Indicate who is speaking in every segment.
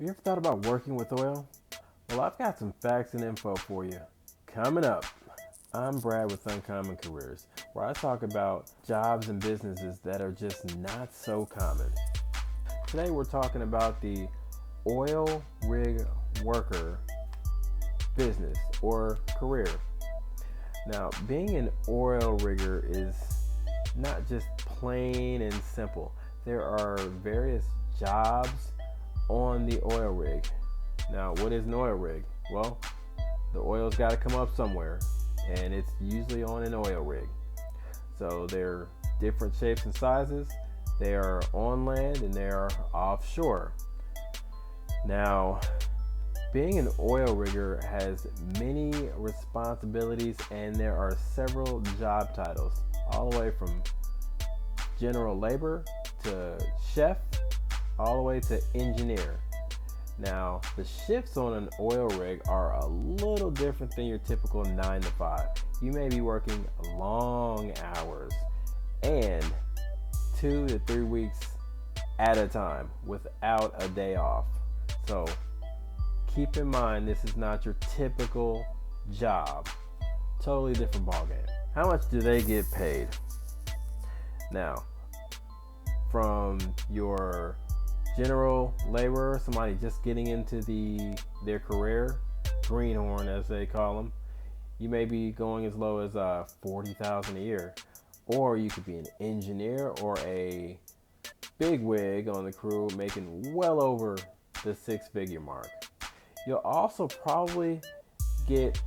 Speaker 1: Have you ever thought about working with oil? Well, I've got some facts and info for you. Coming up, I'm Brad with Uncommon Careers, where I talk about jobs and businesses that are just not so common. Today, we're talking about the oil rig worker business or career. Now, being an oil rigger is not just plain and simple. There are various jobs on the oil rig. Now, what is an oil rig? Well, the oil's got to come up somewhere, and it's usually on an oil rig. So they're different shapes and sizes. They are on land and they are offshore. Now, being an oil rigger has many responsibilities, and there are several job titles, all the way from general labor to chef, all the way to engineer. Now, the shifts on an oil rig are a little different than your typical 9 to 5. You may be working long hours and 2 to 3 weeks at a time without a day off. So keep in mind, this is not your typical job. Totally different ballgame. How much do they get paid? Now, from your general laborer, somebody just getting into their career, greenhorn as they call them, you may be going as low as $40,000 a year, or you could be an engineer or a big wig on the crew, making well over the six-figure mark. You'll also probably get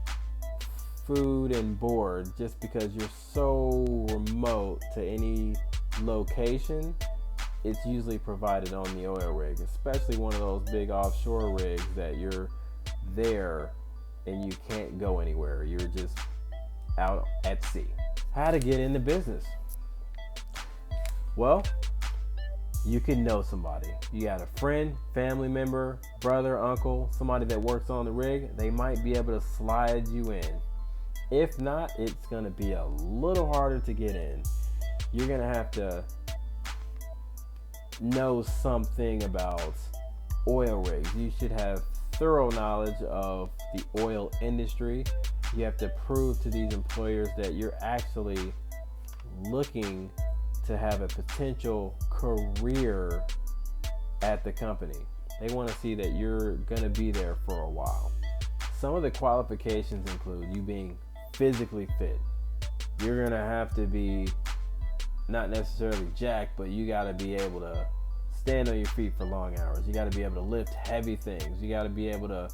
Speaker 1: food and board just because you're so remote to any location. It's usually provided on the oil rig, especially one of those big offshore rigs that you're there and you can't go anywhere. You're just out at sea. How to get into business? Well, you can know somebody. You got a friend, family member, brother, uncle, somebody that works on the rig. They might be able to slide you in. If not, it's going to be a little harder to get in. You're going to have to know something about oil rigs. You should have thorough knowledge of the oil industry. You have to prove to these employers that you're actually looking to have a potential career at the company. They want to see that you're going to be there for a while. Some of the qualifications include you being physically fit. You're going to have to be not necessarily jacked, but you got to be able to stand on your feet for long hours. You got to be able to lift heavy things. You got to be able to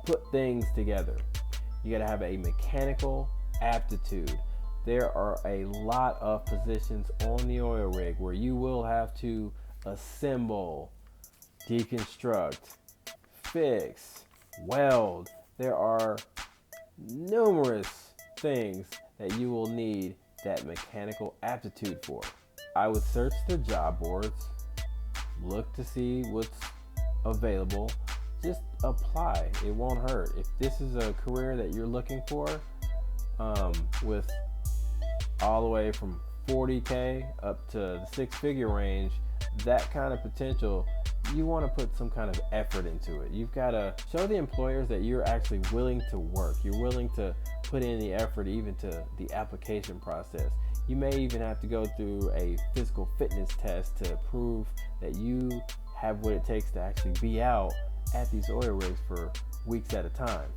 Speaker 1: put things together. You got to have a mechanical aptitude. There are a lot of positions on the oil rig where you will have to assemble, deconstruct, fix, weld. There are numerous things that you will need that mechanical aptitude for. I would search the job boards, look to see what's available, just apply. It won't hurt. If this is a career that you're looking for, with all the way from 40K up to the six-figure range, that kind of potential, you want to put some kind of effort into it. You've got to show the employers that you're actually willing to work. You're willing to put in the effort even to the application process. You may even have to go through a physical fitness test to prove that you have what it takes to actually be out at these oil rigs for weeks at a time.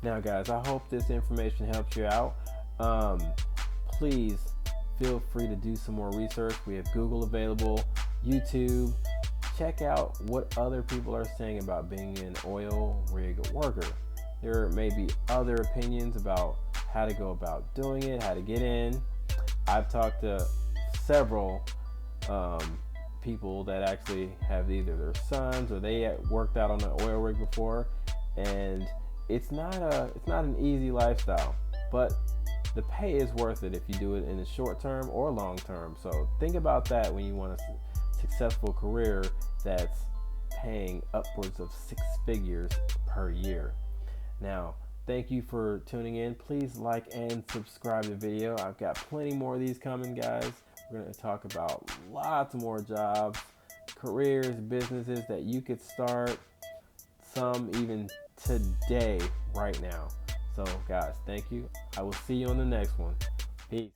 Speaker 1: Now guys, I hope this information helps you out. Please feel free to do some more research. We have Google available, YouTube. Check out what other people are saying about being an oil rig worker. There may be other opinions about how to go about doing it, how to get in. I've talked to several people that actually have either their sons or they worked out on an oil rig before, and it's not an easy lifestyle, but the pay is worth it if you do it in the short term or long term. So think about that when you want a successful career that's paying upwards of six figures per year. Now, thank you for tuning in. Please like and subscribe to the video. I've got plenty more of these coming, guys. We're going to talk about lots more jobs, careers, businesses that you could start. some even today, right now. So, guys, thank you. I will see you on the next one. Peace.